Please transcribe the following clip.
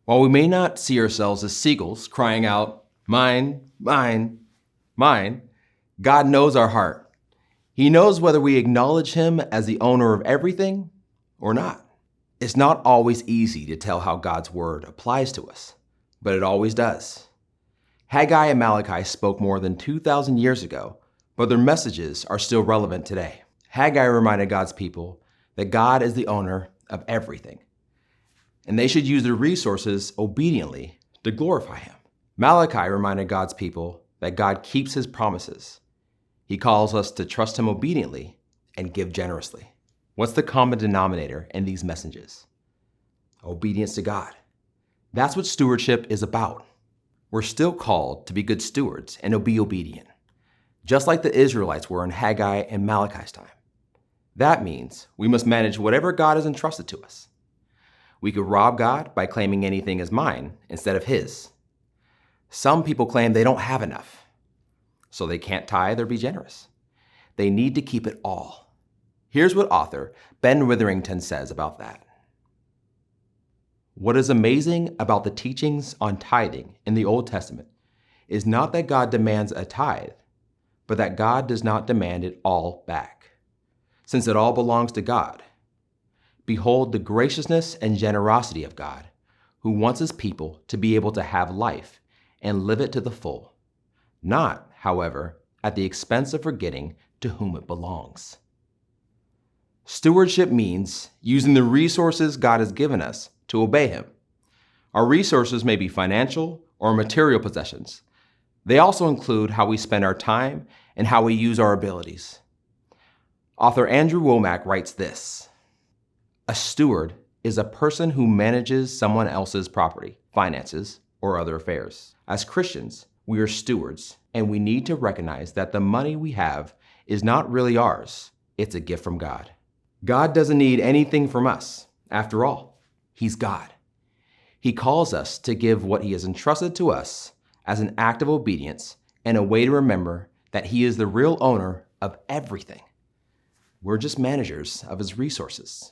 While we may not see ourselves as seagulls crying out, mine, mine, mine, God knows our heart. He knows whether we acknowledge Him as the owner of everything or not. It's not always easy to tell how God's word applies to us, but it always does. Haggai and Malachi spoke more than 2,000 years ago, but their messages are still relevant today. Haggai reminded God's people that God is the owner of everything, and they should use their resources obediently to glorify Him. Malachi reminded God's people that God keeps His promises. He calls us to trust Him obediently and give generously. What's the common denominator in these messages? Obedience to God. That's what stewardship is about. We're still called to be good stewards and to be obedient, just like the Israelites were in Haggai and Malachi's time. That means we must manage whatever God has entrusted to us. We could rob God by claiming anything as mine instead of His. Some people claim they don't have enough, so they can't tithe or be generous. They need to keep it all. Here's what author Ben Witherington says about that. What is amazing about the teachings on tithing in the Old Testament is not that God demands a tithe, but that God does not demand it all back, since it all belongs to God. Behold the graciousness and generosity of God, who wants His people to be able to have life and live it to the full, not, however, at the expense of forgetting to whom it belongs. Stewardship means using the resources God has given us to obey Him. Our resources may be financial or material possessions. They also include how we spend our time and how we use our abilities. Author Andrew Wommack writes this: a steward is a person who manages someone else's property, finances, or other affairs. As Christians, we are stewards, and we need to recognize that the money we have is not really ours. It's a gift from God. God doesn't need anything from us. After all, He's God. He calls us to give what He has entrusted to us as an act of obedience and a way to remember that He is the real owner of everything. We're just managers of His resources.